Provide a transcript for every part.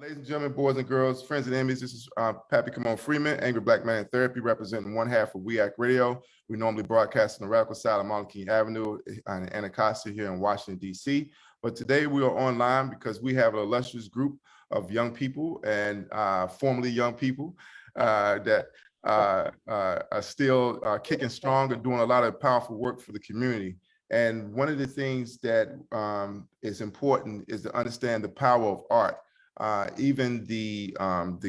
Ladies and gentlemen, boys and girls, friends and enemies, this is Pappy Camone Freeman, Angry Black Man in Therapy, representing one half of WEAC Radio. We normally broadcast on the radical side of Martin King Avenue in Anacostia here in Washington, D.C. But today we are online because we have an illustrious group of young people and formerly young people that are still kicking strong and doing a lot of powerful work for the community. And one of the things that is important is to understand the power of art. Even the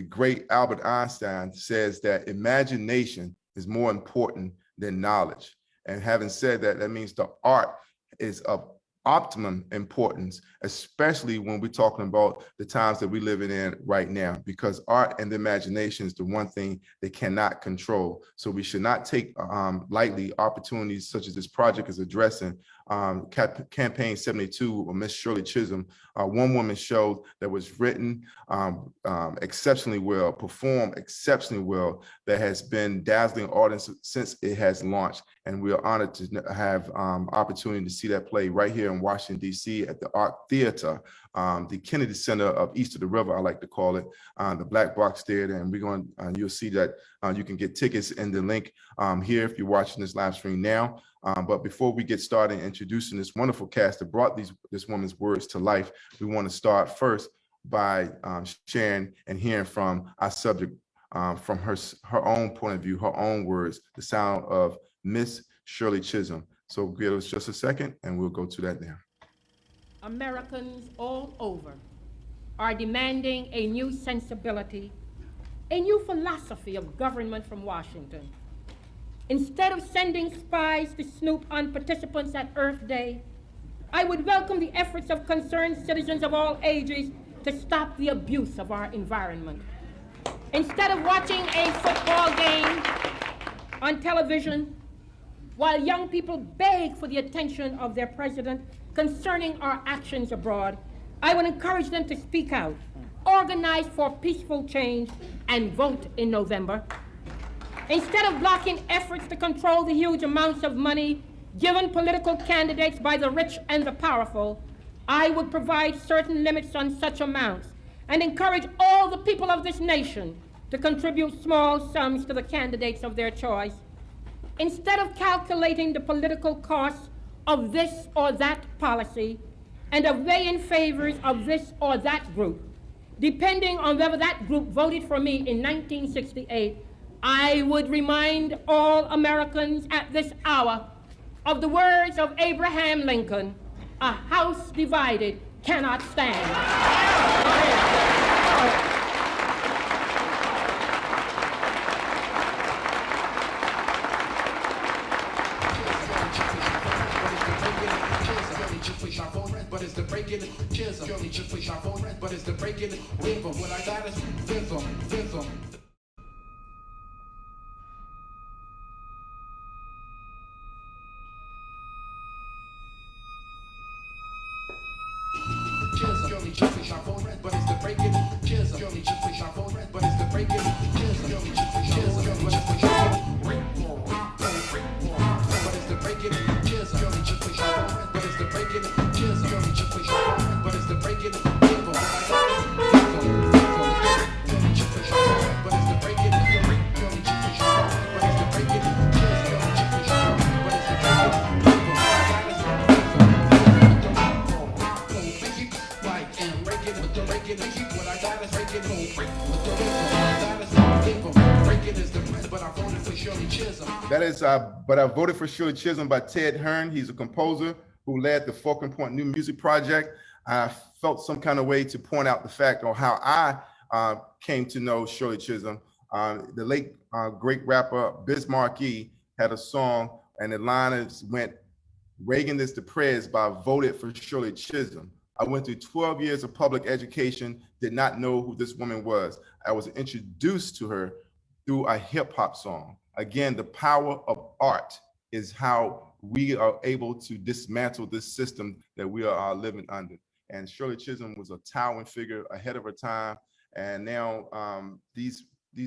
great Albert Einstein says that imagination is more important than knowledge. And having said that, that means the art is of optimum importance, especially when we're talking about the times that we're living in right now, because art and the imagination is the one thing they cannot control. So we should not take lightly opportunities such as this project is addressing. Campaign 72 with Miss Shirley Chisholm, one woman show that was written exceptionally well, performed exceptionally well, that has been dazzling audience since it has launched. And we are honored to have opportunity to see that play right here in Washington, D.C. at the Art Theater, the Kennedy Center of East of the River, I like to call it, the Black Box Theater. And we're going, you'll see that you can get tickets in the link here if you're watching this live stream now. But before we get started introducing this wonderful cast that brought this woman's words to life, we want to start first by sharing and hearing from our subject from her own point of view, her own words, the sound of Miss Shirley Chisholm. So give us just a second and we'll go to that now. Americans all over are demanding a new sensibility, a new philosophy of government from Washington. Instead of sending spies to snoop on participants at Earth Day, I would welcome the efforts of concerned citizens of all ages to stop the abuse of our environment. Instead of watching a football game on television, while young people beg for the attention of their president concerning our actions abroad, I would encourage them to speak out, organize for peaceful change, and vote in November. Instead of blocking efforts to control the huge amounts of money given political candidates by the rich and the powerful, I would provide certain limits on such amounts and encourage all the people of this nation to contribute small sums to the candidates of their choice. Instead of calculating the political costs of this or that policy and of weighing favors of this or that group, depending on whether that group voted for me in 1968, I would remind all Americans at this hour of the words of Abraham Lincoln: a house divided cannot stand. But it's the breaking chisel. Shirley just push off on but it's the breaking rhythm. What I got is rhythm. Shirley just push off on but it's the breaking chisel. Shirley just push off on but it's the breaking chisel. Shirley just push off but it's the breaking chisel. Shirley just push off but it's the breaking chisel. Shirley just push off but it's the breaking rhythm. But it's the breaking Shirley just push off but it's the breaking chisel. Shirley just push off but it's the breaking rhythm. What I got is breaking with the breaking is the prince, but I voted for Shirley Chisholm. That is, but I voted for Shirley Chisholm by Ted Hearn. He's a composer who led the Fulcrum Point New Music Project. I felt some kind of way to point out the fact on how I came to know Shirley Chisholm. The late great rapper Biz Markie had a song, and the line went, "Reagan is the prez, but I voted for Shirley Chisholm." I went through 12 years of public education, did not know who this woman was. I was introduced to her through a hip hop song. Again, the power of art is how we are able to dismantle this system that we are living under. And Shirley Chisholm was a towering figure ahead of her time. And now these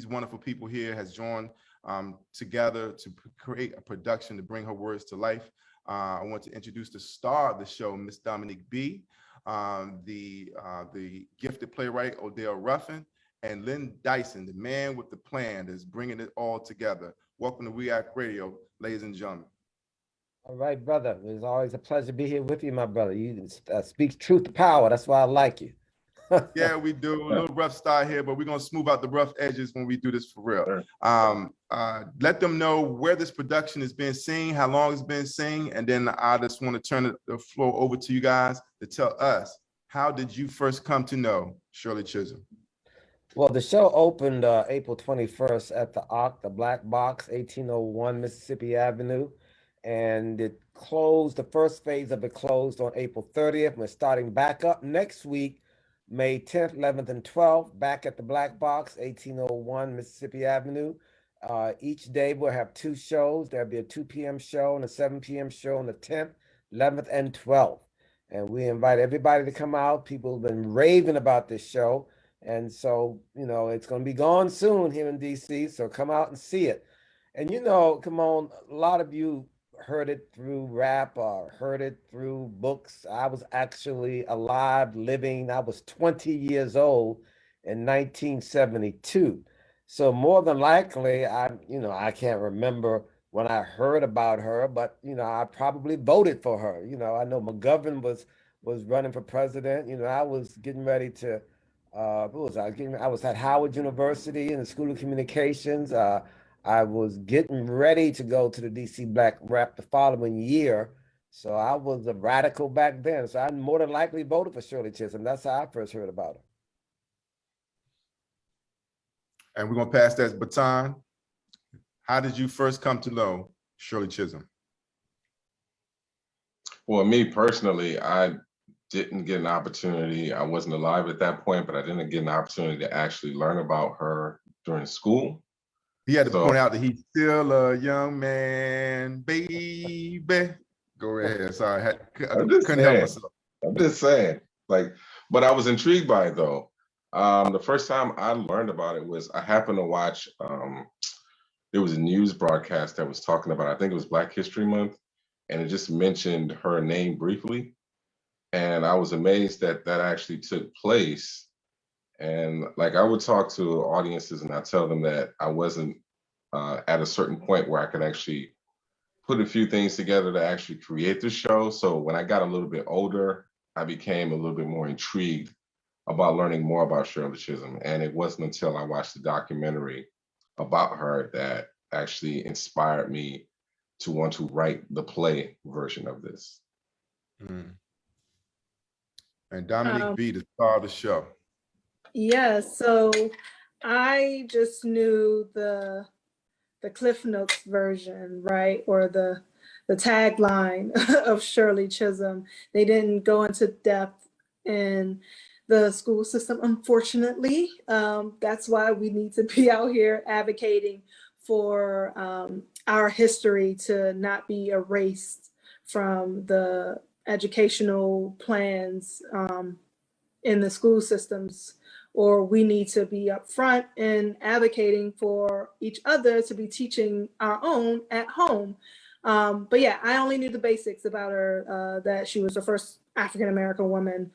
wonderful people here has joined together to create a production to bring her words to life. I want to introduce the star of the show, Miss Dominique B. the gifted playwright Odell Ruffin, and Lynn Dyson, the man with the plan that's bringing it all together. Welcome to We Act Radio, ladies and gentlemen. All right, brother. It's always a pleasure to be here with you, my brother. You speak truth to power. That's why I like you. Yeah, we do. A little rough start here, but we're going to smooth out the rough edges when we do this for real. Let them know where this production is being seen, how long it's been seen, and then I just want to turn the floor over to you guys to tell us, how did you first come to know Shirley Chisholm? Well, the show opened April 21st at the THEARC, the Black Box, 1801 Mississippi Avenue. And it closed, the first phase of it closed on April 30th. We're starting back up next week, May 10th, 11th, and 12th, back at the Black Box, 1801 Mississippi Avenue. Each day we'll have two shows. There'll be a 2 p.m. show and a 7 p.m. show on the 10th, 11th, and 12th. And we invite everybody to come out. People have been raving about this show. And so, you know, it's going to be gone soon here in D.C., so come out and see it. And, you know, come on, a lot of you heard it through rap or heard it through books. I was actually alive, living. I was 20 years old in 1972. So more than likely, I can't remember when I heard about her, but, you know, I probably voted for her. You know, I know McGovern was running for president. You know, I was getting ready to, I was at Howard University in the School of Communications. I was getting ready to go to the DC Black Rep the following year. So I was a radical back then. So I more than likely voted for Shirley Chisholm. That's how I first heard about her. And we're going to pass that baton. How did you first come to know Shirley Chisholm? Well, me personally, I didn't get an opportunity. I wasn't alive at that point, but I didn't get an opportunity to actually learn about her during school. He had to point out that he's still a young man, baby. Go ahead. Sorry, I couldn't help myself. I'm just saying, like, but I was intrigued by it though. The first time I learned about it was I happened to watch, there was a news broadcast that was talking about, I think it was Black History Month, and it just mentioned her name briefly. And I was amazed that that actually took place. And like I would talk to audiences and I tell them that I wasn't at a certain point where I could actually put a few things together to actually create the show. So when I got a little bit older, I became a little bit more intrigued about learning more about Shirley Chisholm. And it wasn't until I watched the documentary about her that actually inspired me to want to write the play version of this. Mm. And Dominique B, the star of the show. Yeah, so I just knew the Cliff Notes version, right? Or the tagline of Shirley Chisholm. They didn't go into depth in the school system, unfortunately. That's why we need to be out here advocating for our history to not be erased from the educational plans in the school systems, or we need to be upfront in advocating for each other to be teaching our own at home. But yeah, I only knew the basics about her, that she was the first African-American woman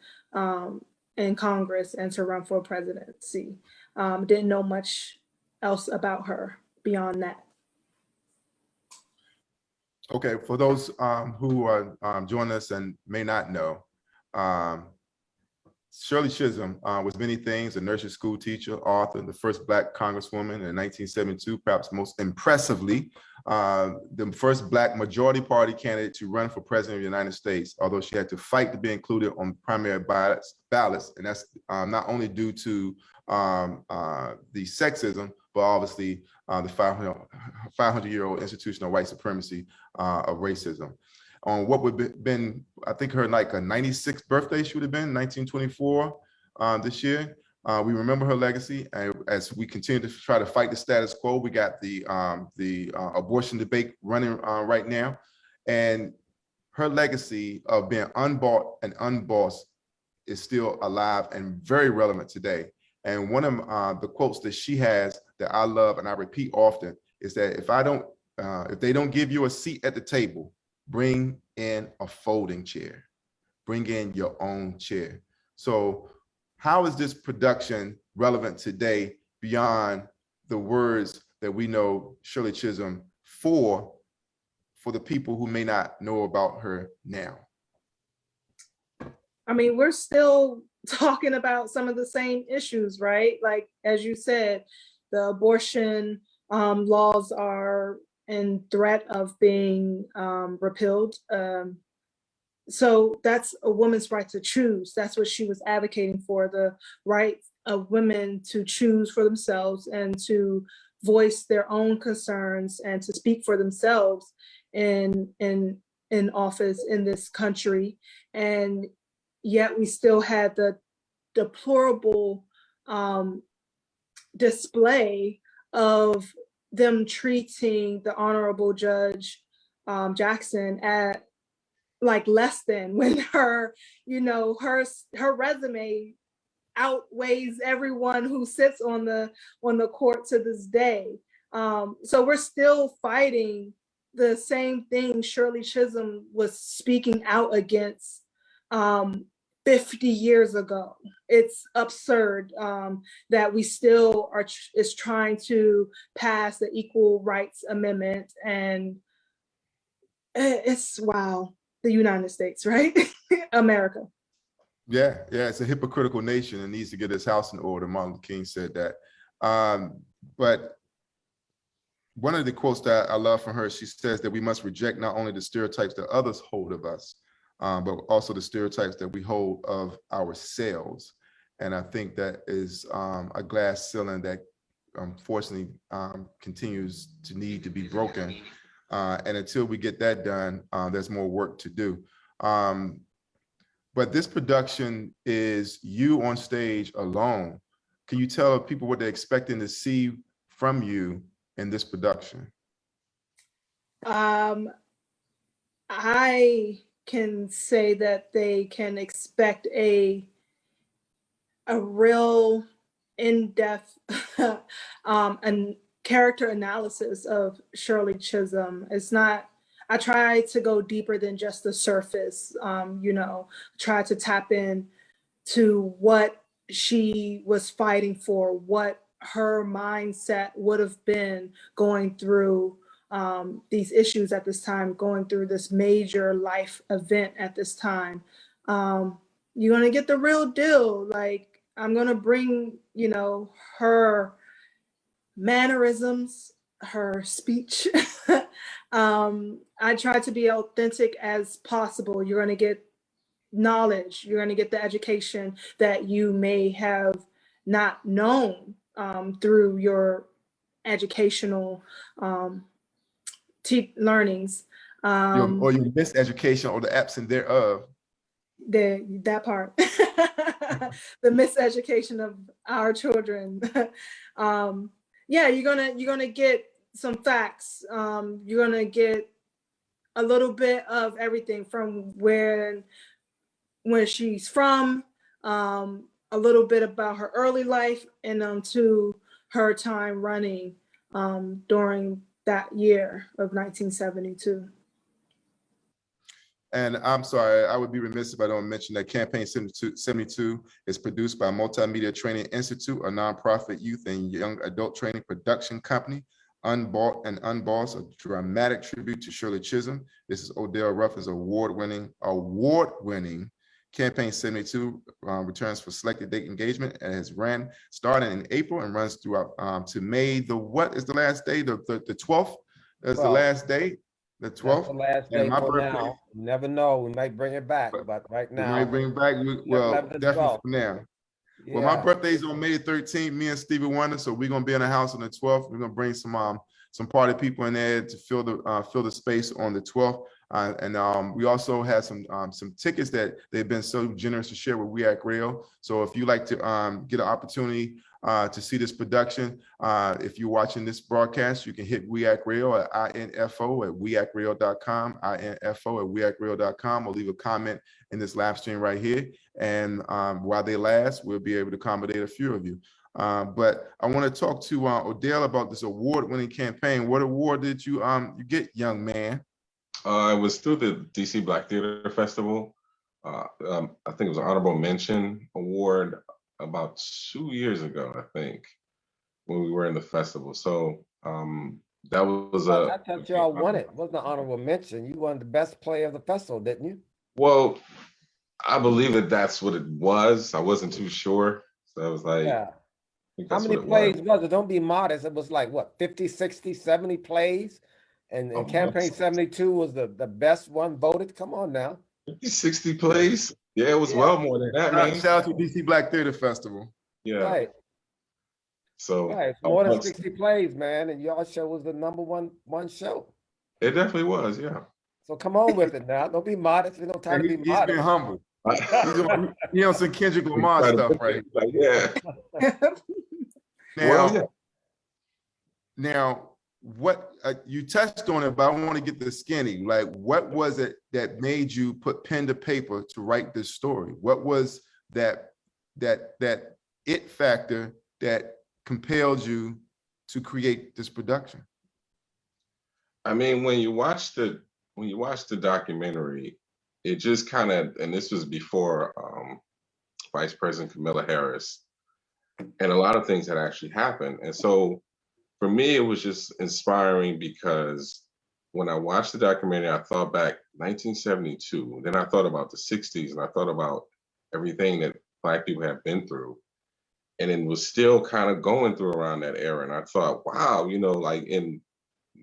in Congress and to run for presidency. Didn't know much else about her beyond that. Okay, for those who are joining us and may not know, Shirley Chisholm was many things: a nursery school teacher, author, the first Black Congresswoman in 1972, perhaps most impressively, the first Black majority party candidate to run for president of the United States, although she had to fight to be included on primary ballots, and that's not only due to the sexism, but obviously the 500-year-old institutional white supremacy of racism. On what would have been, I think, her like a 96th birthday, she would have been 1924 this year. We remember her legacy, and as we continue to try to fight the status quo, we got the abortion debate running right now, and her legacy of being unbought and unbossed is still alive and very relevant today. And one of the quotes that she has that I love and I repeat often is that if they don't give you a seat at the table, bring in a folding chair. bring in your own chair. So how is this production relevant today beyond the words that we know Shirley Chisholm for the people who may not know about her now? I mean, we're still talking about some of the same issues, right? Like, as you said, the abortion laws are in threat of being repealed. So that's a woman's right to choose. That's what she was advocating for, the right of women to choose for themselves and to voice their own concerns and to speak for themselves in office in this country. And yet we still had the deplorable display of them treating the Honorable Judge Jackson at like less than, when her, you know, her resume outweighs everyone who sits on the court to this day. So we're still fighting the same thing Shirley Chisholm was speaking out against 50 years ago. It's absurd that we still is trying to pass the Equal Rights Amendment, and it's, wow, the United States, right? America. Yeah, it's a hypocritical nation and needs to get its house in order. Martin Luther King said that. But one of the quotes that I love from her, she says that we must reject not only the stereotypes that others hold of us, but also the stereotypes that we hold of ourselves. And I think that is a glass ceiling that unfortunately continues to need to be broken. And until we get that done, there's more work to do. But this production is you on stage alone. Can you tell people what they're expecting to see from you in this production? I can say that they can expect a real in-depth and character analysis of Shirley Chisholm. It's not, I try to go deeper than just the surface, you know, try to tap in to what she was fighting for, what her mindset would have been going through these issues at this time, going through this major life event at this time. You're gonna get the real deal. Like, I'm gonna bring, you know, her mannerisms, her speech. I try to be authentic as possible. You're gonna get knowledge, you're gonna get the education that you may have not known through your educational learnings. Or your miseducation or the absence thereof. That part. The miseducation of our children. Yeah, you're gonna get some facts. You're gonna get a little bit of everything from where she's from, a little bit about her early life, and to her time running during that year of 1972. And I'm sorry, I would be remiss if I don't mention that Campaign 72 is produced by Multimedia Training Institute, a nonprofit youth and young adult training production company. Unbought and Unbossed, a dramatic tribute to Shirley Chisholm. This is Odell Ruffin's award-winning Campaign 72 returns for selected date engagement and has ran starting in April and runs throughout to May. What is the last day? The 12th is the last day. The 12th. The last day for now. You never know. We might bring it back, but right now. We might bring it back. Well, definitely for now. Yeah. Well, my birthday's on May 13th, me and Stevie Wonder. So we're gonna be in the house on the 12th. We're gonna bring some party people in there to fill the space on the 12th. And we also have some tickets that they've been so generous to share with WEAC Radio. So if you like to get an opportunity to see this production, if you're watching this broadcast, you can hit WEAC Radio at info@weacradio.com, info@weacradio.com, or leave a comment in this live stream right here. And while they last, we'll be able to accommodate a few of you. But I want to talk to Odell about this award-winning campaign. What award did you get, young man? It was through the DC Black Theater Festival. I think it was an honorable mention award about 2 years ago, I think, when we were in the festival. So that was I thought y'all won it. Wasn't an honorable mention. You won the best play of the festival, didn't you? well, I believe that that's what it was. I wasn't too sure. So I was like, Yeah. I think How that's many what it plays was. was it? Don't be modest. It was like what, 50, 60, 70 plays? And Oh, campaign 72 was the best one voted. Come on now. 50, 60 plays. Yeah, it was Yeah. well more than that, man. Shout out to DC Black Theater Festival. Yeah. Right. So Right. It's more than amongst- 60 plays, man. And your show was the number one show. it definitely was, yeah. So come on with it now. Don't be modest. There's no time to be He's being modest. humble. He on some Kendrick Lamar Trying to stuff, look right? like, yeah. Now, Well, yeah. now, what you touched on it, but I want to get the skinny. Like, what was it that made you put pen to paper to write this story? What was that it factor that compelled you to create this production? I mean, when you watch the documentary, it just kind of, and this was before Vice President Kamala Harris, and a lot of things had actually happened. And so for me, it was just inspiring because when I watched the documentary, I thought back 1972, then I thought about the 60s, and I thought about everything that Black people have been through. And it was still kind of going through around that era. And I thought, wow, like in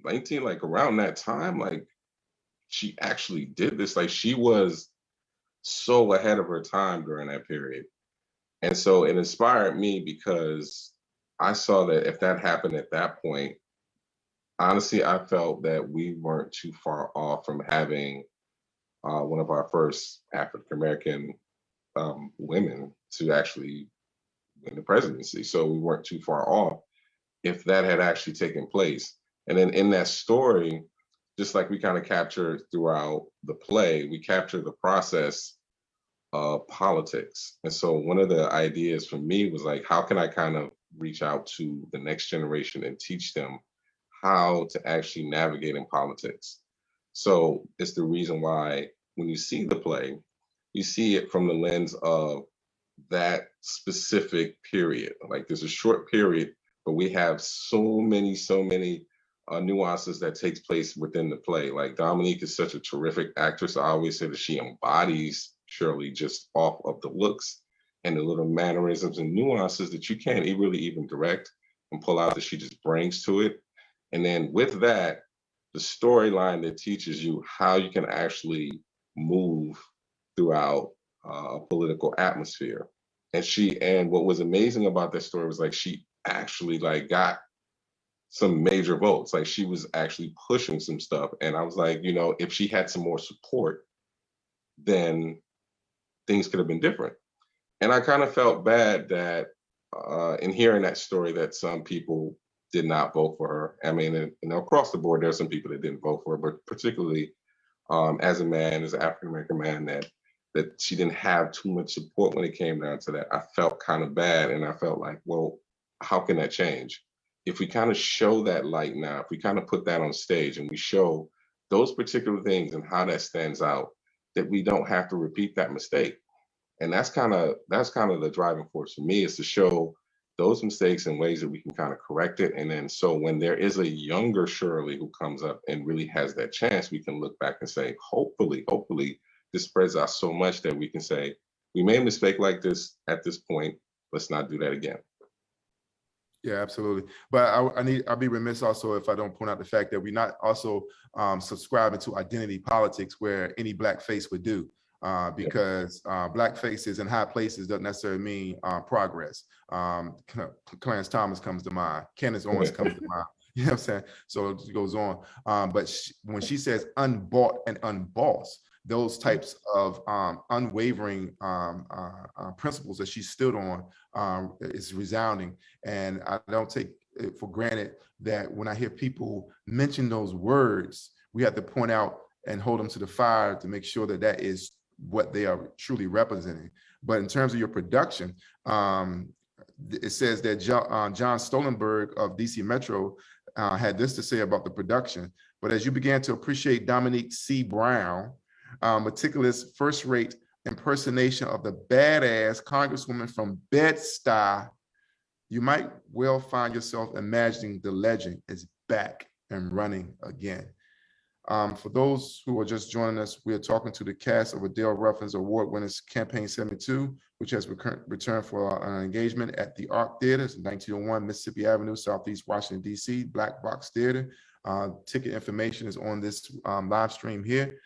around that time, like she actually did this. Like she was so ahead of her time during that period. And so it inspired me because I saw that if that happened at that point, honestly, I felt that we weren't too far off from having one of our first African-American women to actually win the presidency. So we weren't too far off if that had actually taken place. And then in that story, just like we kind of captured throughout the play, we captured the process of politics. And so one of the ideas for me was like, how can I kind of reach out to the next generation and teach them how to actually navigate in politics? So it's the reason why when you see the play, you see it from the lens of that specific period. Like there's a short period, but we have so many nuances that takes place within the play. Like Dominique is such a terrific actress. I always say that she embodies Shirley just off of the looks and the little mannerisms and nuances that you can't really even direct and pull out, that she just brings to it. And then with that, the storyline that teaches you how you can actually move throughout a political atmosphere. And what was amazing about that story was like she actually like got some major votes. Like she was actually pushing some stuff. And I was like, if she had some more support, then things could have been different. And I kind of felt bad that in hearing that story that some people did not vote for her. I mean, across the board, there's some people that didn't vote for her, but particularly as a man, as an African-American man, that she didn't have too much support when it came down to that. I felt kind of bad. And I felt like, well, how can that change? If we kind of show that light now, if we kind of put that on stage and we show those particular things and how that stands out, that we don't have to repeat that mistake. And that's kind of the driving force for me, is to show those mistakes in ways that we can kind of correct it. And then so when there is a younger Shirley who comes up and really has that chance, we can look back and say, hopefully this spreads out so much that we can say, we made a mistake like this at this point, let's not do that again. Yeah, absolutely. But I'll be remiss also if I don't point out the fact that we're not also subscribing to identity politics where any black face would do. Because black faces in high places doesn't necessarily mean progress. Clarence Thomas comes to mind. Candace Owens comes to mind. You know what I'm saying? So it goes on. But when she says unbought and unbossed, those types of unwavering principles that she stood on is resounding. And I don't take it for granted that when I hear people mention those words, we have to point out and hold them to the fire to make sure that that is what they are truly representing. But in terms of your production, it says that John Stolenberg of DC Metro had this to say about the production. But as you began to appreciate Dominique C. Brown, meticulous, first-rate impersonation of the badass Congresswoman from Bed-Stuy, you might well find yourself imagining the legend is back and running again. For those who are just joining us, we are talking to the cast of Adele Ruffin's award-winning Campaign 72, which has returned for an engagement at the THEARC Theater, 1901 Mississippi Avenue, Southeast Washington, D.C., Black Box Theater. Ticket information is on this live stream here.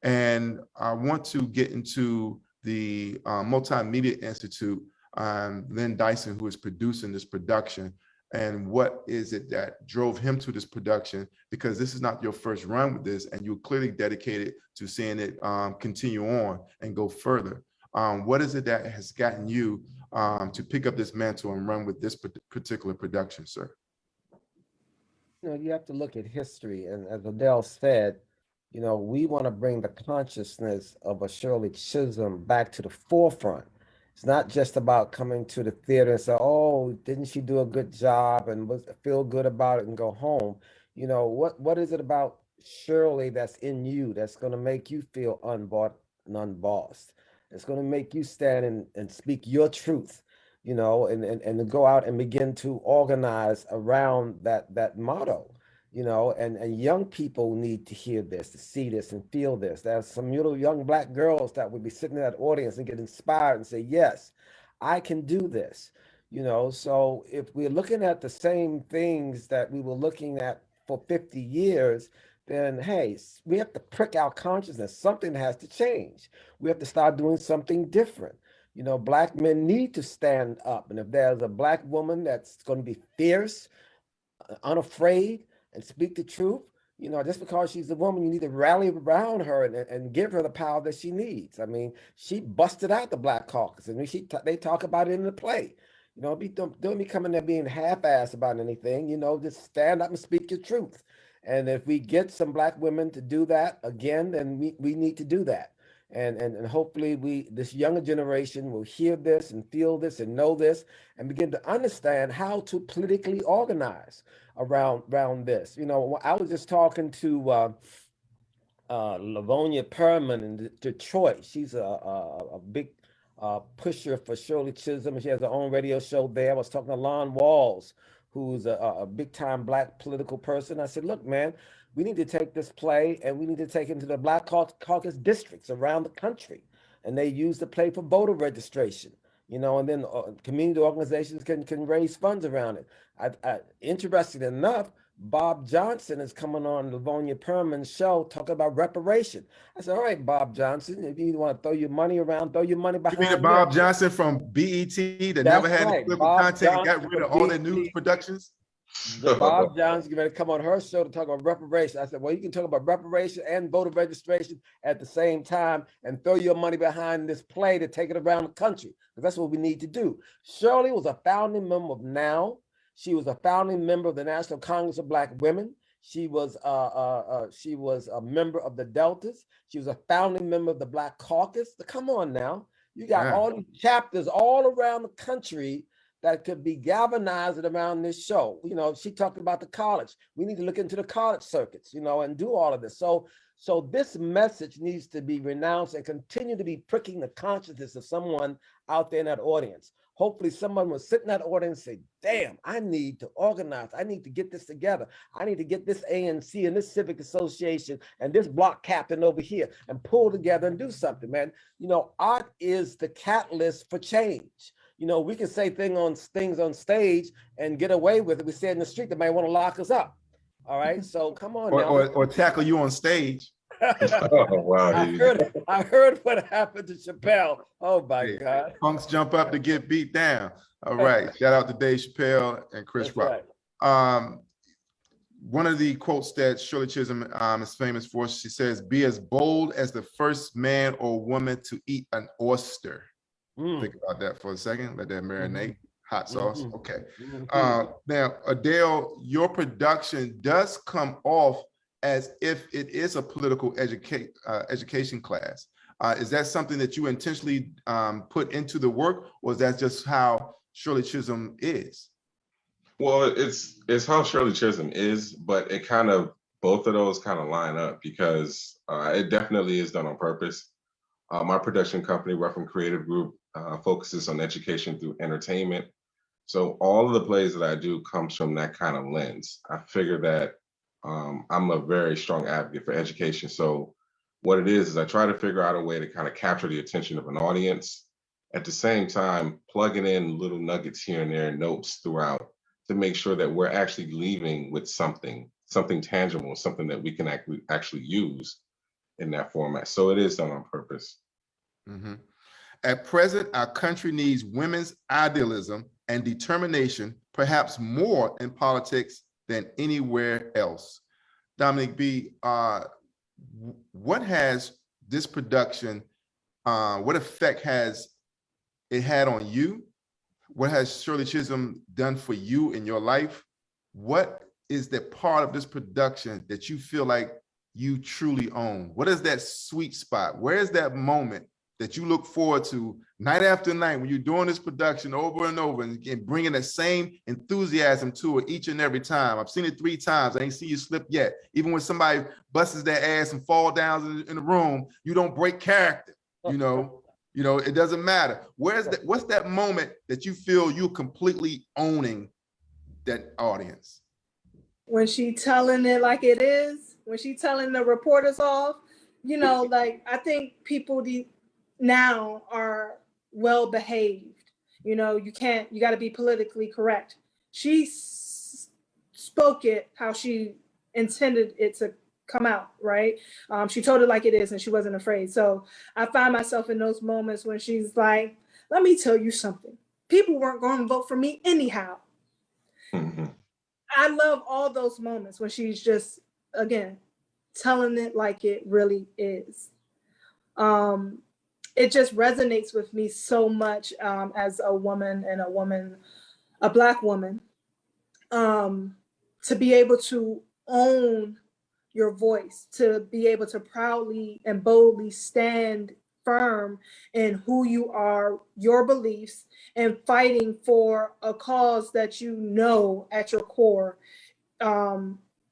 And I want to get into the Multimedia Institute, Lynn Dyson, who is producing this production, and what is it that drove him to this production? Because this is not your first run with this, and you're clearly dedicated to seeing it continue on and go further. What is it that has gotten you to pick up this mantle and run with this particular production, sir? You know, you have to look at history, and as Adele said, you know, we want to bring the consciousness of a Shirley Chisholm back to the forefront. It's not just about coming to the theater and say, oh, didn't she do a good job and feel good about it and go home. You know, what is it about Shirley that's in you that's going to make you feel unbought and unbossed? It's going to make you stand and speak your truth, you know, and to go out and begin to organize around that motto. You know, and young people need to hear this, to see this and feel this. There's some young Black girls that would be sitting in that audience and get inspired and say, yes, I can do this. You know, so if we're looking at the same things that we were looking at for 50 years, then hey, we have to prick our consciousness. Something has to change. We have to start doing something different. You know, Black men need to stand up. And if there's a Black woman that's going to be fierce, unafraid, and speak the truth, you know, just because she's a woman, you need to rally around her and give her the power that she needs. I mean, she busted out the Black caucus, and they talk about it in the play. You know, don't be coming there being half-assed about anything. You know, just stand up and speak your truth. And if we get some Black women to do that again, then we need to do that. And hopefully this younger generation will hear this and feel this and know this and begin to understand how to politically organize around this. You know, I was just talking to Lavonia Perman in Detroit. She's a big pusher for Shirley Chisholm. She has her own radio show there. I was talking to Lon Walls, who's a big-time Black political person. I said, look, man, we need to take this play and we need to take it into the Black caucus districts around the country. And they use the play for voter registration, you know, and then community organizations can raise funds around it. Interesting enough, Bob Johnson is coming on Lavonia Perman's show talking about reparation. I said, all right, Bob Johnson, if you want to throw your money around, throw your money behind. You mean Bob Johnson from BET that never had any political content and got rid of all their news productions? Bob Johnson going to come on her show to talk about reparation. I said, well, you can talk about reparation and voter registration at the same time and throw your money behind this play to take it around the country, because that's what we need to do. Shirley was a founding member of NOW. She was a founding member of the National Congress of Black Women. She was a member of the Deltas. She was a founding member of the Black Caucus. Come on now. You got all these chapters all around the country that could be galvanized around this show. You know, she talked about the college. We need to look into the college circuits, you know, and do all of this. So this message needs to be renounced and continue to be pricking the consciousness of someone out there in that audience. Hopefully someone will sit in that audience and say, damn, I need to organize. I need to get this together. I need to get this ANC and this civic association and this block captain over here and pull together and do something, man. You know, art is the catalyst for change. You know, we can say things on stage and get away with it. We say in the street, they might want to lock us up. All right, so come on now. Or tackle you on stage. Oh, wow. I heard what happened to Chappelle. Oh my God. Punks jump up to get beat down. All right. Shout out to Dave Chappelle and Chris Rock. Right. One of the quotes that Shirley Chisholm is famous for, she says, be as bold as the first man or woman to eat an oyster. Think about that for a second. Let that marinate. Hot sauce. Okay. Now, Adele, your production does come off as if it is a political education class. Is that something that you intentionally put into the work, or is that just how Shirley Chisholm is? Well, it's how Shirley Chisholm is, but it kind of, both of those kind of line up, because it definitely is done on purpose. My production company, Rough and Creative Group, focuses on education through entertainment. So all of the plays that I do comes from that kind of lens. I figure that I'm a very strong advocate for education. So what it is I try to figure out a way to kind of capture the attention of an audience, at the same time plugging in little nuggets here and there, notes throughout, to make sure that we're actually leaving with something tangible, something that we can actually use in that format. So it is done on purpose. Mhm. At present, our country needs women's idealism and determination, perhaps more in politics than anywhere else. Dominic B., what has this production, what effect has it had on you? What has Shirley Chisholm done for you in your life? What is the part of this production that you feel like you truly own? What is that sweet spot? Where is that moment that you look forward to night after night when you're doing this production over and over and bringing the same enthusiasm to it each and every time? I've seen it 3 times. I ain't seen you slip yet. Even when somebody busts their ass and fall down in the room, you don't break character. You know, it doesn't matter. What's that moment that you feel you're completely owning that audience? When she telling it like it is, when she telling the reporters off, like, I think people now are well behaved. You got to be politically correct. She spoke it how she intended it to come out, right? She told it like it is, and she wasn't afraid. So I find myself in those moments when she's like, let me tell you something. People weren't going to vote for me anyhow. Mm-hmm. I love all those moments when she's just, again, telling it like it really is. It just resonates with me so much as a woman, a Black woman, to be able to own your voice, to be able to proudly and boldly stand firm in who you are, your beliefs, and fighting for a cause that at your core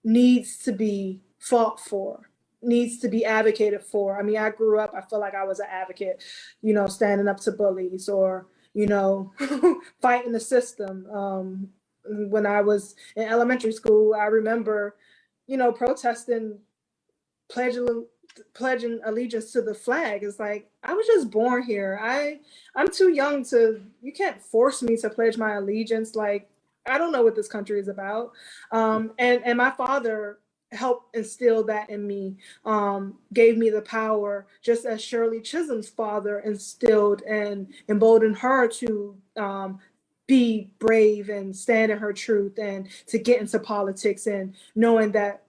needs to be fought for, needs to be advocated for. I mean, I grew up, I feel like I was an advocate, standing up to bullies or, fighting the system. When I was in elementary school, I remember, protesting, pledging allegiance to the flag. It's like, I was just born here. I'm too young you can't force me to pledge my allegiance. Like, I don't know what this country is about. And my father helped instill that in me, gave me the power, just as Shirley Chisholm's father instilled and emboldened her to be brave and stand in her truth and to get into politics, and knowing that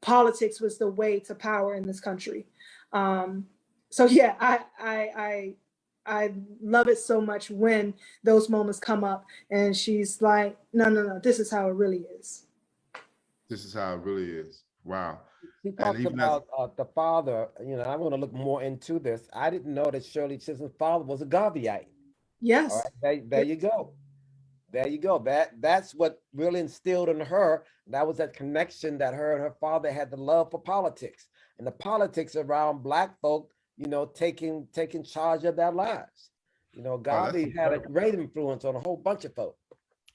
politics was the way to power in this country. So yeah, I love it so much when those moments come up and she's like, no, this is how it really is. This is how it really is. Wow. She talked about the father. I want to look more into this. I didn't know that Shirley Chisholm's father was a Garveyite. Yes. All right, there you go. There you go. That's what really instilled in her. That was that connection that her and her father had, the love for politics and the politics around Black folk, taking charge of their lives. Garvey had a great influence on a whole bunch of folk.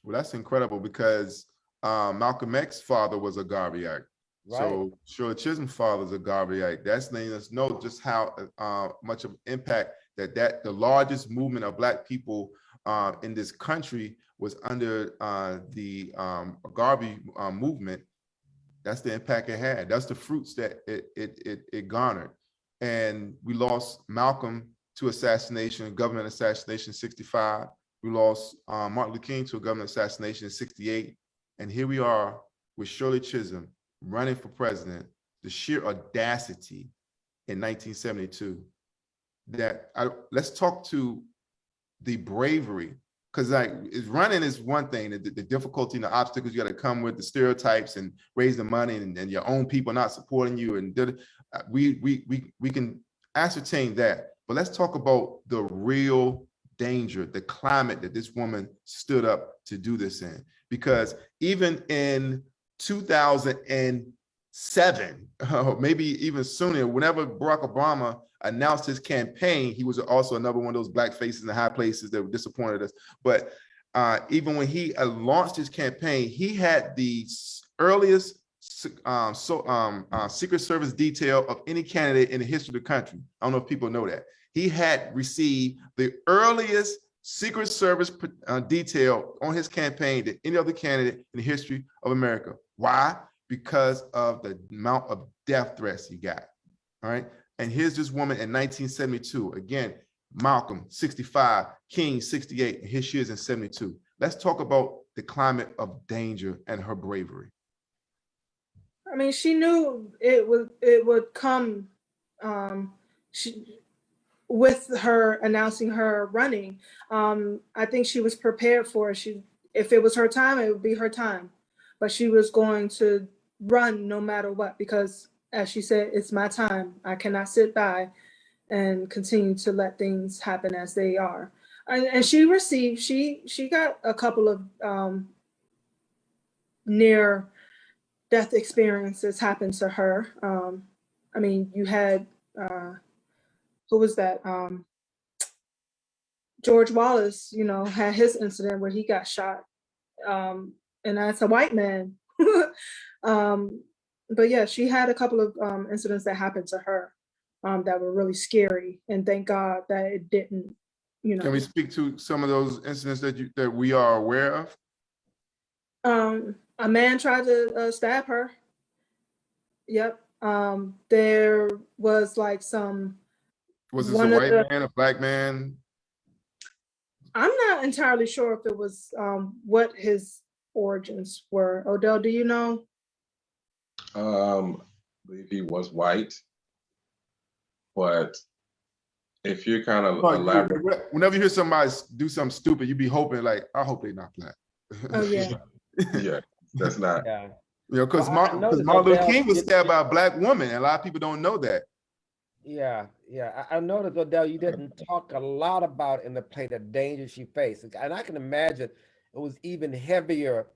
Well, that's incredible because Malcolm X's father was a Garveyite. Right. So Shirley Chisholm's father is a Garveyite. That's letting us know just how much of impact that the largest movement of Black people in this country was under the Garvey movement. That's the impact it had. That's the fruits that it garnered. And we lost Malcolm to assassination, government assassination in 65. We lost Martin Luther King to a government assassination in 68. And here we are with Shirley Chisholm running for president, the sheer audacity in 1972. Let's talk to the bravery, because running is one thing, the difficulty and the obstacles you got to come with, the stereotypes and raising money and your own people not supporting you, and we can ascertain that. But let's talk about the real danger, the climate that this woman stood up to do this in. Because even in 2007, maybe even sooner, whenever Barack Obama announced his campaign, he was also another one of those black faces in high places that disappointed us. But even when he launched his campaign, he had the earliest Secret Service detail of any candidate in the history of the country. I don't know if people know that. He had received the earliest Secret Service detail on his campaign than any other candidate in the history of America. Why? Because of the amount of death threats he got. All right. And here's this woman in 1972. Again, Malcolm, 65, King, 68, and here she is in 72. Let's talk about the climate of danger and her bravery. I mean, she knew it would come with her announcing her running. I think she was prepared for it. If it was her time, it would be her time. But she was going to run no matter what, because as she said, it's my time. I cannot sit by and continue to let things happen as they are. And she got a couple of near death experiences happen to her. I mean, you had, who was that? George Wallace, had his incident where he got shot. And that's a white man. But yeah, she had a couple of incidents that happened to her that were really scary. And thank God that it didn't, Can we speak to some of those incidents that we are aware of? A man tried to stab her. Yep. There was like some. Was this a white man, a black man? I'm not entirely sure if it was what his origins were. Odell, do you know? I believe he was white, but if you kind of elaborate. Whenever you hear somebody do something stupid, you be hoping like, I hope they're not black. Oh yeah. Yeah, that's not. Yeah. Because Martin Luther King was stabbed by a black woman, and a lot of people don't know that. Yeah. I noticed, Odell, you didn't talk a lot about in the play the danger she faced, and I can imagine it was even heavier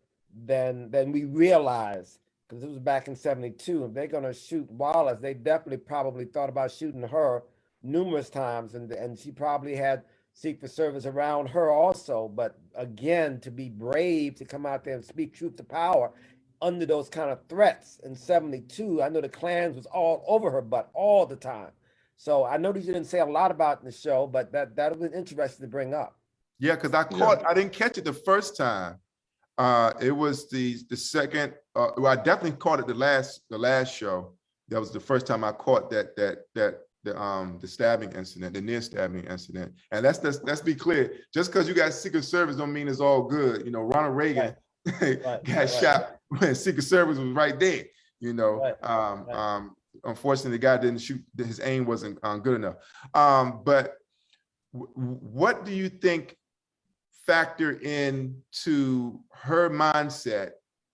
than we realized, because it was back in '72. If they're gonna shoot Wallace, they definitely probably thought about shooting her numerous times, and she probably had Secret Service around her also. But again, to be brave, to come out there and speak truth to power under those kind of threats in '72, I know the Klans was all over her butt all the time. So I noticed you didn't say a lot about it in the show, but that was interesting to bring up. Yeah, because I didn't catch it the first time. It was the second. Well, I definitely caught it the last show. That was the first time I caught the stabbing incident, the near stabbing incident. And let's be clear. Just because you got Secret Service don't mean it's all good. Ronald Reagan got shot when Secret Service was right there. Unfortunately, the guy didn't shoot. His aim wasn't good enough. But what do you think factor into her mindset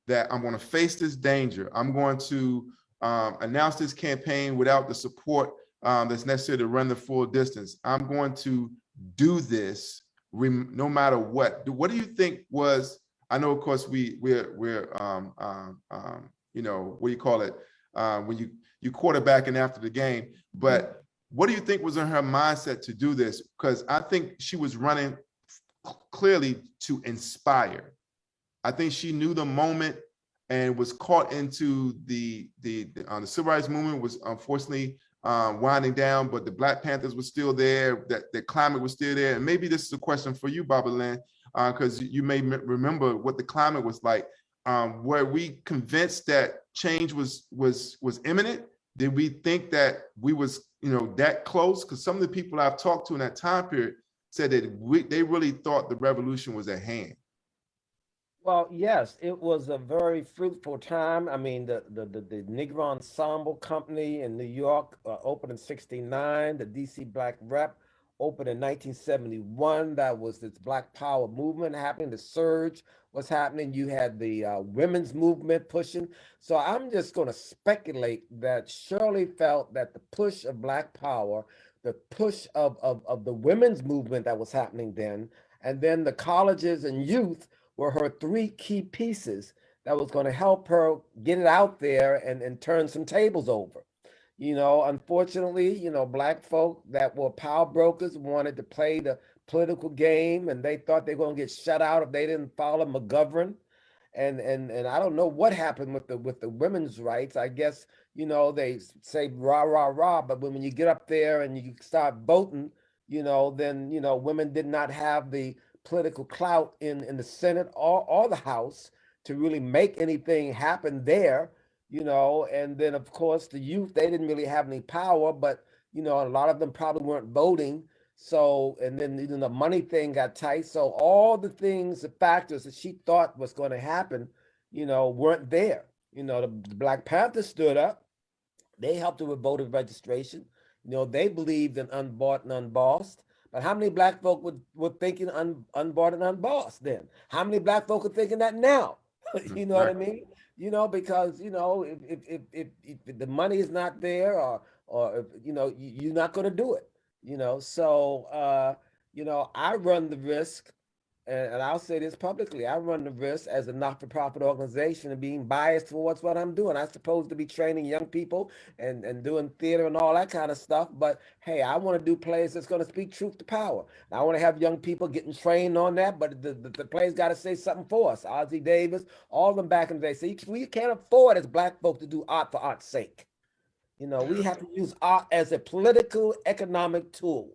that I'm going to face this danger? I'm going to announce this campaign without the support that's necessary to run the full distance. I'm going to do this no matter what. What do you think was? I know, of course, we're what do you call it when you quarterbacking after the game, but what do you think was in her mindset to do this? Because I think she was running clearly to inspire. I think she knew the moment and was caught into the civil rights movement was unfortunately winding down, but the Black Panthers were still there, that the climate was still there. And maybe this is a question for you, Baba Lynn, because you may remember what the climate was like. Were we convinced that change was imminent? Did we think that we was that close? Because some of the people I've talked to in that time period said that they really thought the revolution was at hand. Well, yes, it was a very fruitful time. I mean, the Negro Ensemble Company in New York opened in '69. The DC Black Rep opened in 1971. That was this Black Power movement happening. The surge was happening. You had the women's movement pushing. So I'm just going to speculate that Shirley felt that the push of Black Power, the push of the women's movement that was happening then, and then the colleges and youth were her three key pieces that was going to help her get it out there and turn some tables over. Unfortunately, black folk that were power brokers wanted to play the political game, and they thought they were going to get shut out if they didn't follow McGovern. And I don't know what happened with the women's rights. I guess, they say rah, rah, rah, but when you get up there and you start voting, then, women did not have the political clout in the Senate or the House to really make anything happen there. And then of course the youth, they didn't really have any power, but a lot of them probably weren't voting. So, and then the money thing got tight. So all the things, the factors that she thought was going to happen, weren't there. The Black Panthers stood up. They helped her with voter registration. They believed in unbought and unbossed. But how many black folk were thinking unbought and unbossed then? How many black folk are thinking that now? You know what I mean? Because if the money is not there, or you're not going to do it. So I run the risk, and I'll say this publicly, I run the risk as a not-for-profit organization of being biased towards what I'm doing. I'm supposed to be training young people and doing theater and all that kind of stuff, but hey, I want to do plays that's going to speak truth to power. I want to have young people getting trained on that, but the plays got to say something for us. Ozzie Davis, all of them back in the day. So we can't afford as black folk to do art for art's sake. We have to use art as a political, economic tool.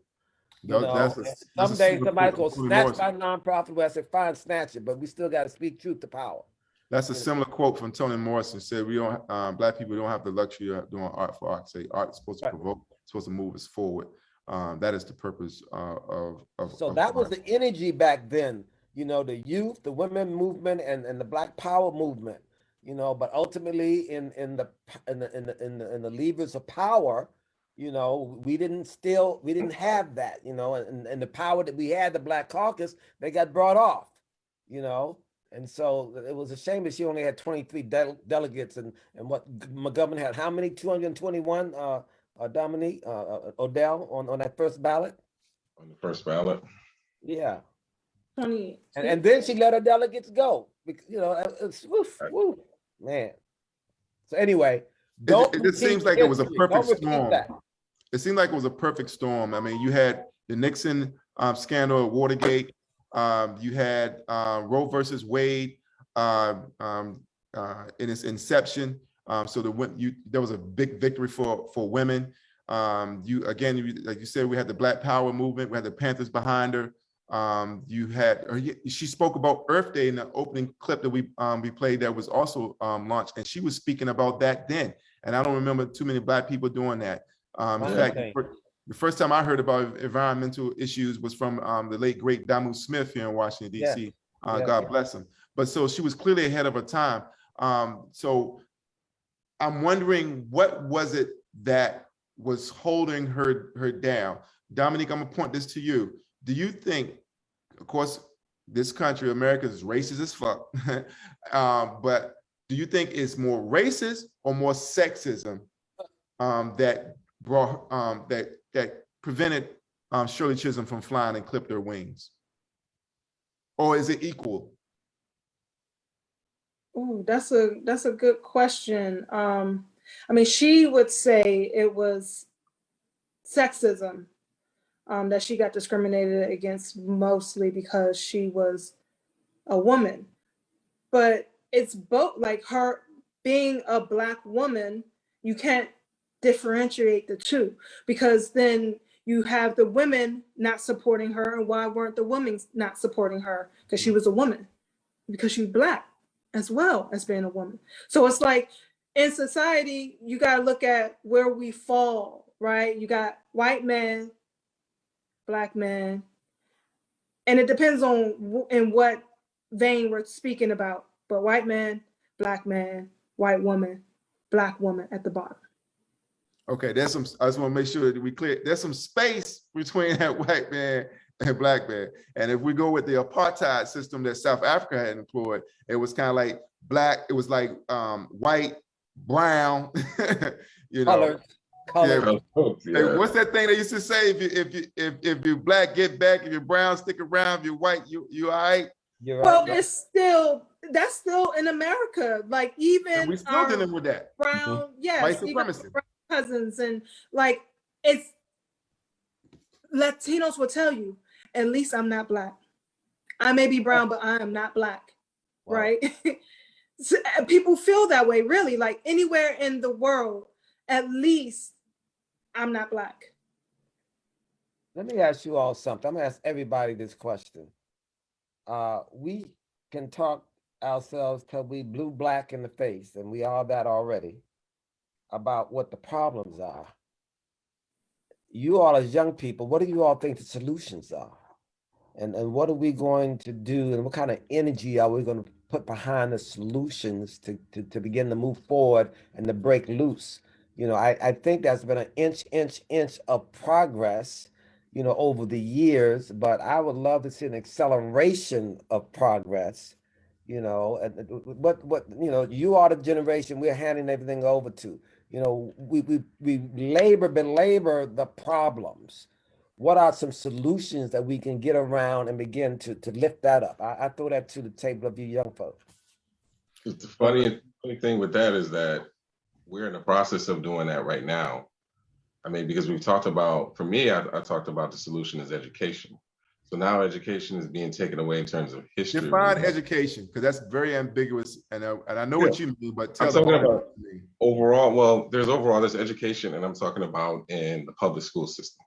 Someday somebody's going to snatch my nonprofit where I say, fine, snatch it, but we still got to speak truth to power. That's a similar quote from Toni Morrison. Said we don't, black people don't have the luxury of doing art for art's sake. Art is supposed to provoke, supposed to move us forward. That is the purpose of So that was the energy back then. The youth, the women movement, and the Black Power movement. But ultimately, in the levers of power, we didn't have that, and the power that we had, the Black Caucus, they got brought off, and so it was a shame that she only had 23 delegates, and what McGovern had, how many? 221, Dominique, Odell on that first ballot? On the first ballot. Yeah. 20. And then she let her delegates go, it's woof, man. So anyway, it seems like it was a perfect storm. It seemed like it was a perfect storm. I mean, you had the Nixon scandal, Watergate. You had Roe versus Wade in its inception. So there was a big victory for women. Like you said, we had the Black Power movement. We had the Panthers behind her. She spoke about Earth Day in the opening clip that we played that was also launched, and she was speaking about that then. And I don't remember too many black people doing that. In fact, the first time I heard about environmental issues was from the late great Damu Smith here in Washington, D.C. God bless him. But so she was clearly ahead of her time. So I'm wondering, what was it that was holding her down? Dominique, I'm gonna point this to you. Do you think, of course, this country, America, is racist as fuck, but do you think it's more racist or more sexism that prevented Shirley Chisholm from flying and clipped her wings? Or is it equal? Oh, that's a good question. I mean, she would say it was sexism, that she got discriminated against mostly because she was a woman. But it's both, like, her being a Black woman, you can't differentiate the two, because then you have the women not supporting her. And why weren't the women not supporting her? Because she was a woman, because she's Black as well as being a woman. So it's like, in society, you got to look at where we fall, right? You got white man, Black man, and it depends on in what vein we're speaking about. But white man, Black man, white woman, Black woman at the bottom. Okay, I just want to make sure that we clear. There's some space between that white man and Black man. And if we go with the apartheid system that South Africa had employed, it was kind of like black. It was like white, brown, Color. Yeah. Hey, what's that thing they used to say? If you're Black, get back. If you're brown, stick around. If you're white, you all right. You're right. Well, that's still in America. Like, even and we still dealing with that. Brown, yes. White supremacy. cousins, and like, it's Latinos will tell you, at least I'm not Black. I may be brown, but I am not Black, Wow. right? So, people feel that way, really, like anywhere in the world, at least I'm not Black. Let me ask you all something. I'm gonna ask everybody this question. We can talk ourselves till we blue black in the face, and we are that already, about what the problems are. You all as young people, what do you all think the solutions are? And what are we going to do, and what kind of energy are we going to put behind the solutions to begin to move forward and to break loose? You know, I think there's been an inch of progress, you know, over the years, but I would love to see an acceleration of progress, you know. And what you know, you are the generation we're handing everything over to. You know, we labor the problems. What are some solutions that we can get around and begin to lift that up? I throw that to the table of you young folks. The funny thing with that is that we're in the process of doing that right now. I mean, because we've talked about, for me, I talked about the solution is education. So now education is being taken away in terms of history. Define education, because that's very ambiguous, and I know what you mean, but tell I'm the talking audience about what you mean. overall. Well, there's education, and I'm talking about in the public school system.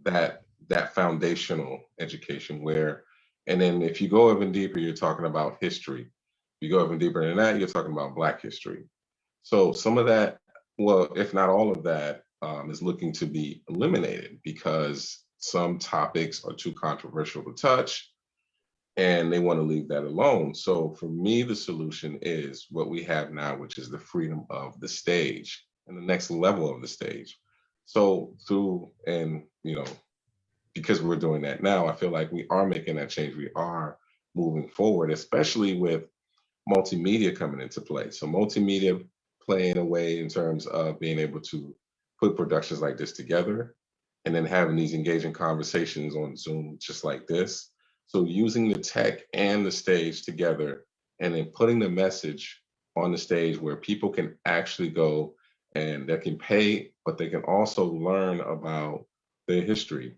That foundational education where, and then if you go even deeper, you're talking about history. If you go even deeper than that, you're talking about Black history. So some of that, well, if not all of that, is looking to be eliminated because some topics are too controversial to touch and they want to leave that alone. So for me, the solution is what we have now, which is the freedom of the stage and the next level of the stage. So because we're doing that now, I feel like we are making that change. We are moving forward, especially with multimedia coming into play. So multimedia playing a way in terms of being able to put productions like this together and then having these engaging conversations on Zoom just like this. So using the tech and the stage together and then putting the message on the stage where people can actually go and they can pay, but they can also learn about their history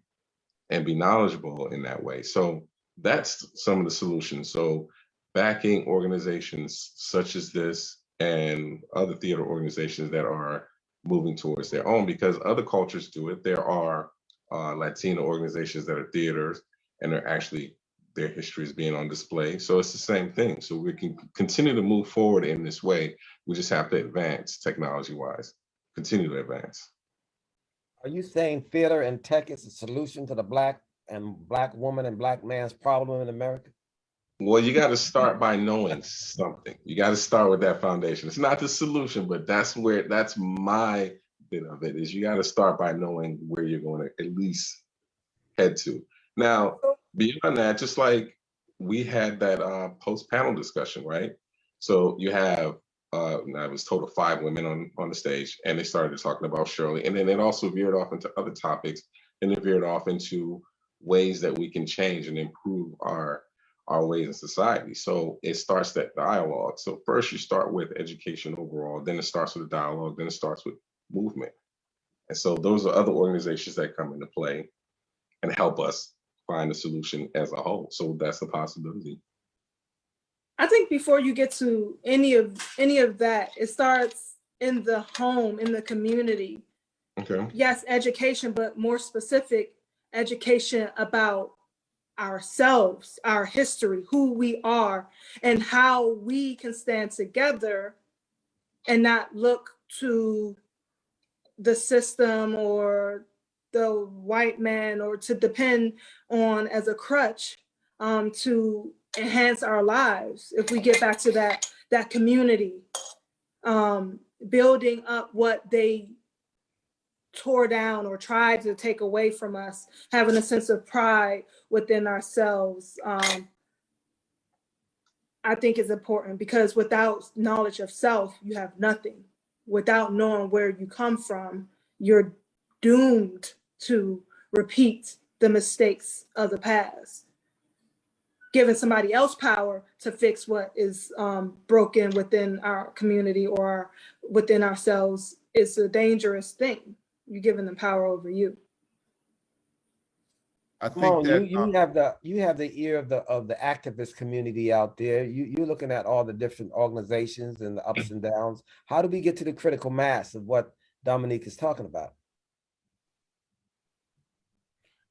and be knowledgeable in that way. So that's some of the solutions. So backing organizations such as this and other theater organizations that are moving towards their own, because other cultures do it. There are Latino organizations that are theaters and they're actually, their history is being on display. So it's the same thing. So we can continue to move forward in this way. We just have to advance technology-wise, continue to advance. Are you saying theater and tech is a solution to the Black woman and Black man's problem in America? Well, you got to start by knowing something. You got to start with that foundation. It's not the solution, but that's my bit of it, is you got to start by knowing where you're going to at least head to. Now, beyond that, just like we had that post-panel discussion, right? So you have, I was told of 5 women on the stage, and they started talking about Shirley, and then it also veered off into other topics, and it veered off into ways that we can change and improve our ways in society. So it starts that dialogue. So first you start with education overall, then it starts with a dialogue, then it starts with movement. And so those are other organizations that come into play and help us find a solution as a whole. So that's a possibility. I think before you get to any of that, it starts in the home, in the community. Okay. Yes, education, but more specific, education about ourselves, our history, who we are, and how we can stand together and not look to the system or the white man, or to depend on as a crutch to enhance our lives. If we get back to that community, building up what they tore down or tried to take away from us, having a sense of pride within ourselves, I think is important, because without knowledge of self, you have nothing. Without knowing where you come from, you're doomed to repeat the mistakes of the past. Giving somebody else power to fix what is broken within our community or within ourselves it's a dangerous thing. You're giving them power over you. I Come think on, that you have the ear of the activist community out there. You're looking at all the different organizations and the ups and downs. How do we get to the critical mass of what Dominique is talking about?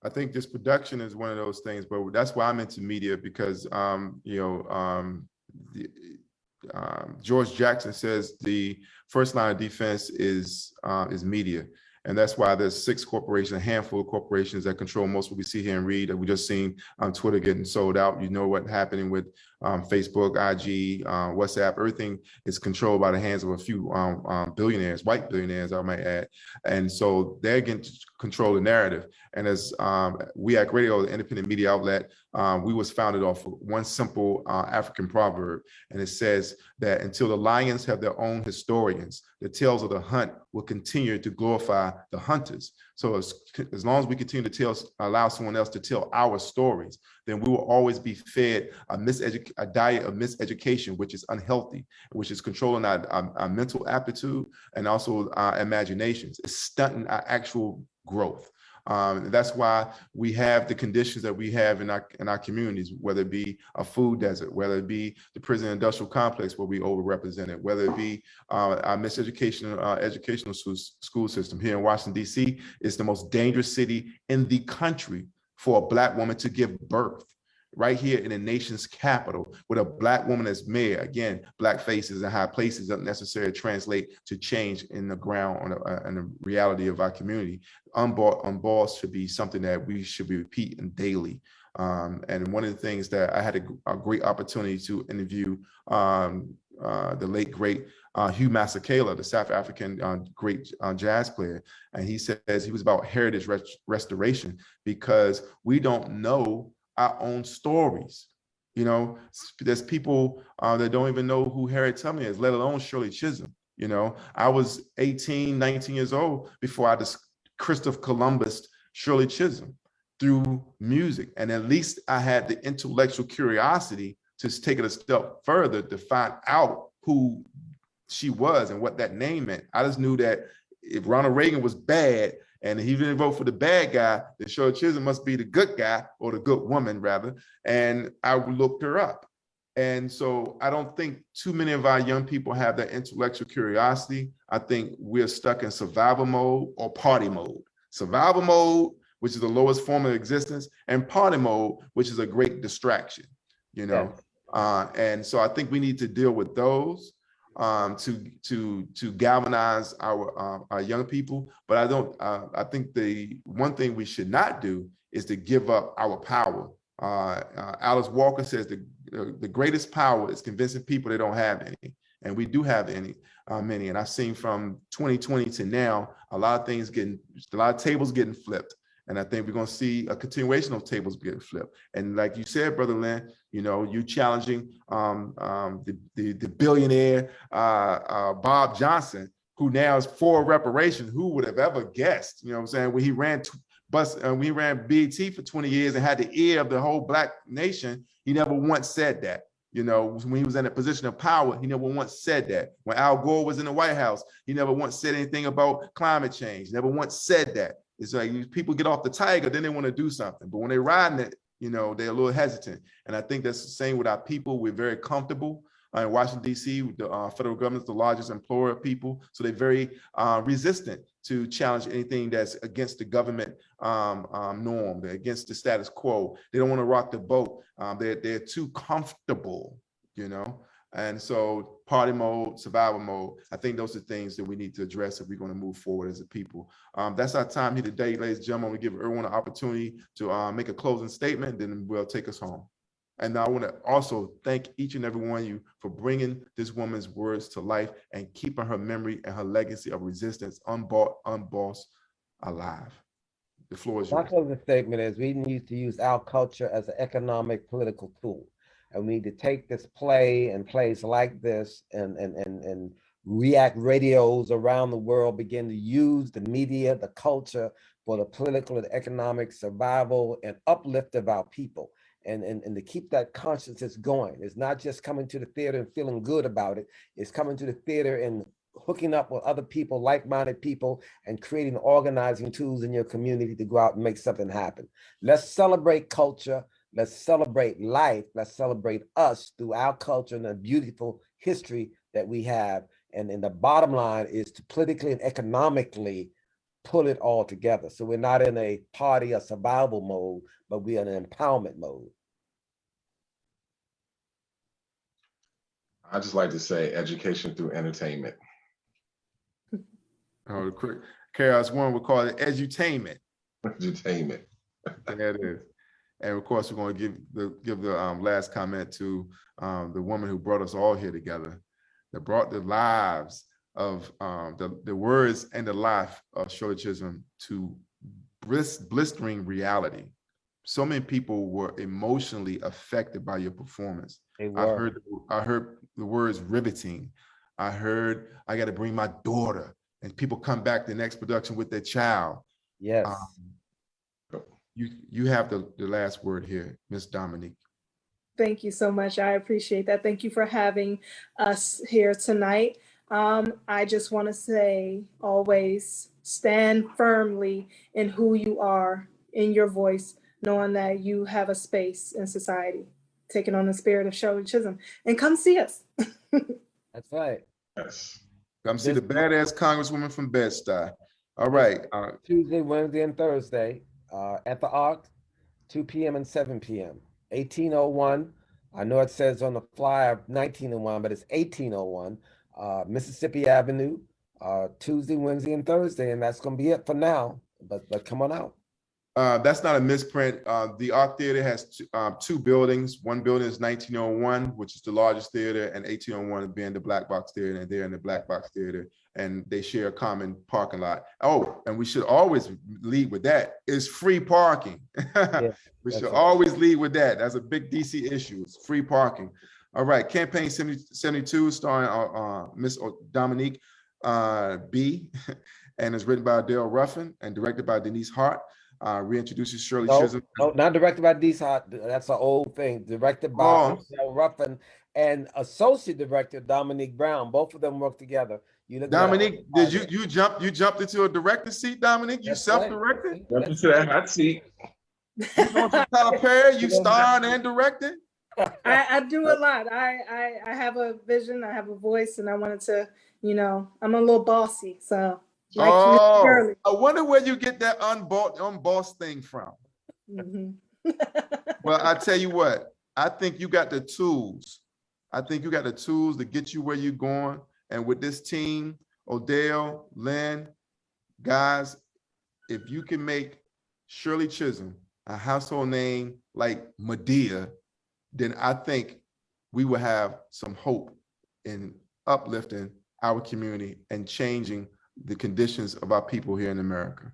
I think this production is one of those things, but that's why I'm into media, because George Jackson says the first line of defense is media. And that's why there's 6 corporations, a handful of corporations that control most of what we see here and read. We just seen Twitter getting sold out. You know what's happening with Facebook, IG, WhatsApp. Everything is controlled by the hands of a few billionaires, white billionaires, I might add. And so they're getting to control the narrative. And as WEAC Radio, the independent media outlet, we was founded off of one simple African proverb. And it says that until the lions have their own historians, the tales of the hunt will continue to glorify the hunters. So as long as we continue to allow someone else to tell our stories, then we will always be fed a diet of miseducation, which is unhealthy, which is controlling our mental aptitude and also our imaginations. It's stunting our actual growth. That's why we have the conditions that we have in our communities, whether it be a food desert, whether it be the prison industrial complex where we overrepresented, whether it be our miseducation educational school system. Here in Washington, D.C., it's the most dangerous city in the country for a Black woman to give birth. Right here in the nation's capital, with a Black woman as mayor. Again, Black faces in high places doesn't necessarily translate to change in the ground on the reality of our community. Unbossed should be something that we should be repeating daily. And one of the things that I had a great opportunity to interview the late, great Hugh Masekela, the South African great jazz player. And he says he was about heritage restoration, because we don't know our own stories. You know, there's people that don't even know who Harriet Tubman is, let alone Shirley Chisholm. You know, I was 18, 19 years old before I Christopher Columbus Shirley Chisholm through music. And at least I had the intellectual curiosity to take it a step further to find out who she was and what that name meant. I just knew that if Ronald Reagan was bad, and he didn't vote for the bad guy, then Shirley Chisholm must be the good guy, or the good woman rather. And I looked her up. And so I don't think too many of our young people have that intellectual curiosity. I think we're stuck in survival mode or party mode. Survival mode, which is the lowest form of existence, and party mode, which is a great distraction, you know? Yeah. And so I think we need to deal with those. To galvanize our young people, but I think the one thing we should not do is to give up our power. Alice Walker says the greatest power is convincing people they don't have any, and we do have many. And I've seen from 2020 to now a lot of tables getting flipped. And I think we're going to see a continuation of tables getting flipped. And like you said, Brother Lynn, you know, you challenging the billionaire Bob Johnson, who now is for reparations. Who would have ever guessed? You know what I'm saying? When he ran BET for 20 years and had the ear of the whole Black nation, he never once said that. You know, when he was in a position of power, he never once said that. When Al Gore was in the White House, he never once said anything about climate change. Never once said that. It's like people get off the tiger, then they want to do something. But when they're riding it, you know, they're a little hesitant. And I think that's the same with our people. We're very comfortable. In Washington, D.C., the federal government is the largest employer of people. So they're very resistant to challenge anything that's against the government norm. They're against the status quo. They don't want to rock the boat. They're too comfortable, you know? And so party mode, survival mode, I think those are things that we need to address if we're going to move forward as a people. That's our time here today, ladies and gentlemen. We give everyone an opportunity to make a closing statement, then we'll take us home. And I want to also thank each and every one of you for bringing this woman's words to life and keeping her memory and her legacy of resistance unbossed alive. The floor is yours. My closing statement is we need to use our culture as an economic political tool. And we need to take this play and plays like this and WEAC radios around the world begin to use the media, the culture for the political and economic survival and uplift of our people. And to keep that consciousness going. It's not just coming to the theater and feeling good about it. It's coming to the theater and hooking up with other people, like-minded people, and creating organizing tools in your community to go out and make something happen. Let's celebrate culture. Let's celebrate life. Let's celebrate us through our culture and the beautiful history that we have. And the bottom line is to politically and economically pull it all together. So we're not in a party or survival mode, but we're in an empowerment mode. I just like to say education through entertainment. Oh, the quick Chaos One would call it edutainment. Entertainment. There it is. And of course, we're going to give the last comment to the woman who brought us all here together, that brought the lives of the words and the life of Shirley Chisholm to blistering reality. So many people were emotionally affected by your performance. I heard the words riveting. I heard I got to bring my daughter, and people come back the next production with their child. Yes. You have the last word here, Miss Dominique. Thank you so much. I appreciate that. Thank you for having us here tonight. I just want to say, always stand firmly in who you are, in your voice, knowing that you have a space in society. Taking on the spirit of Shirley Chisholm, and come see us. That's right. Yes. Come see the badass Congresswoman from Bed-Stuy. All right. Tuesday, Wednesday, and Thursday at the ARC, 2 p.m. and 7 p.m. 1801. I know it says on the flyer 1901, but it's 1801 Mississippi Avenue, Tuesday, Wednesday, and Thursday, and that's going to be it for now. But come on out. That's not a misprint. The ARC Theater has two buildings. One building is 1901, which is the largest theater, and 1801 being the Black Box Theater, and they're in the Black Box Theater, and they share a common parking lot. Oh, and we should always lead with that. It's free parking. Yeah, we should always lead with that. That's a big DC issue. It's free parking. All right, Campaign 72, starring Miss Dominique B, and it's written by Dale Ruffin and directed by Denise Hart. Reintroduces Shirley Chisholm. No, not directed by Denise Hart. That's an old thing. Directed by Dale Ruffin and associate director Dominique Brown. Both of them work together. Dominique, did you jumped into a director seat, Dominique? You self-directed? Jump into that hot seat. You going to Tyler Perry? You starred and directed? I do a lot. I have a vision, I have a voice, and I wanted to, I'm a little bossy, so. Like I wonder where you get that unbossed thing from. Mm-hmm. Well, I tell you what, I think you got the tools. I think you got the tools to get you where you're going. And with this team, Odell, Lynn, guys, if you can make Shirley Chisholm a household name like Medea, then I think we will have some hope in uplifting our community and changing the conditions of our people here in America.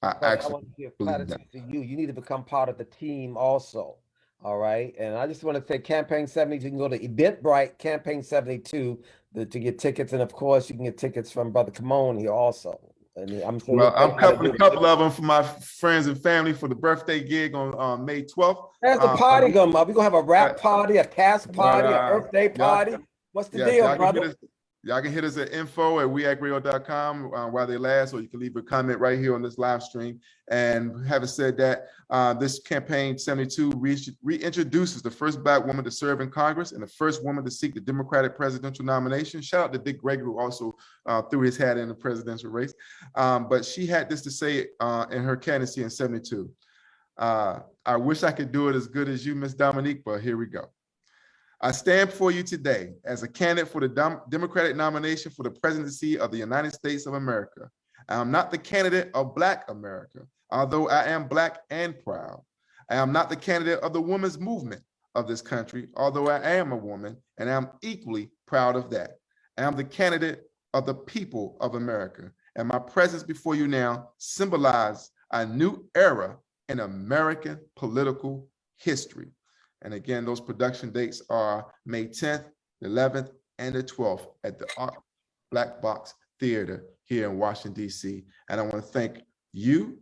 I want to give platitude to you. You need to become part of the team also. All right. And I just want to say Campaign 72, you can go to Eventbrite, Campaign 72 to get tickets. And of course, you can get tickets from Brother Kimon here also. And I'm coupling a couple of them for my friends and family for the birthday gig on May 12th. There's a party going on. We're going to have a rap party, a cast party, a birthday party. What's the deal, brother? Y'all can hit us at info@weactradio.com while they last, or you can leave a comment right here on this live stream. And having said that, this Campaign 72 reintroduces the first Black woman to serve in Congress and the first woman to seek the Democratic presidential nomination. Shout out to Dick Gregory, who also threw his hat in the presidential race. But she had this to say in her candidacy in 72. I wish I could do it as good as you, Miss Dominique, but here we go. I stand before you today as a candidate for the Democratic nomination for the presidency of the United States of America. I am not the candidate of Black America, although I am Black and proud. I am not the candidate of the women's movement of this country, although I am a woman, and I am equally proud of that. I am the candidate of the people of America, and my presence before you now symbolizes a new era in American political history. And again, those production dates are May 10th, the 11th, and the 12th at the Black Box Theater here in Washington, D.C. And I want to thank you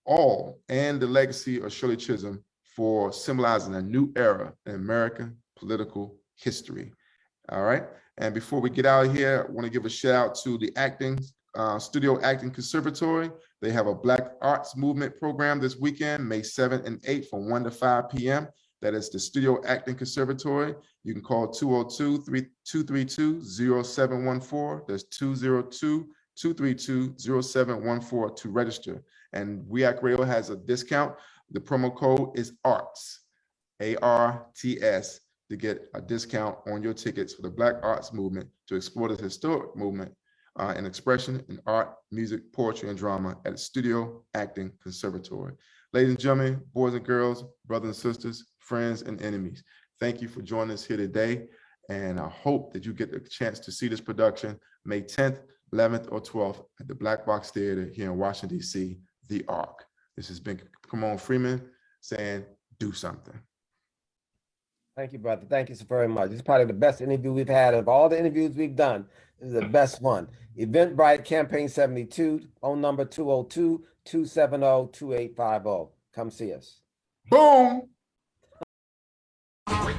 all and the legacy of Shirley Chisholm for symbolizing a new era in American political history. All right. And before we get out of here, I want to give a shout out to the Studio Acting Conservatory. They have a Black Arts Movement program this weekend, May 7th and 8th from 1 to 5 p.m. That is the Studio Acting Conservatory. You can call 202-232-0714. That's 202-232-0714 to register. And WEAC Radio has a discount. The promo code is ARTS, ARTS, to get a discount on your tickets for the Black Arts Movement to explore the historic movement and expression in art, music, poetry, and drama at the Studio Acting Conservatory. Ladies and gentlemen, boys and girls, brothers and sisters, friends and enemies, thank you for joining us here today. And I hope that you get the chance to see this production May 10th, 11th, or 12th at the Black Box Theater here in Washington, D.C., THEARC. This has been Kamon Freeman saying, do something. Thank you, brother. Thank you so very much. This is probably the best interview we've had of all the interviews we've done. This is the best one. Eventbrite Campaign 72, phone number 202-270-2850. Come see us. Boom! Break.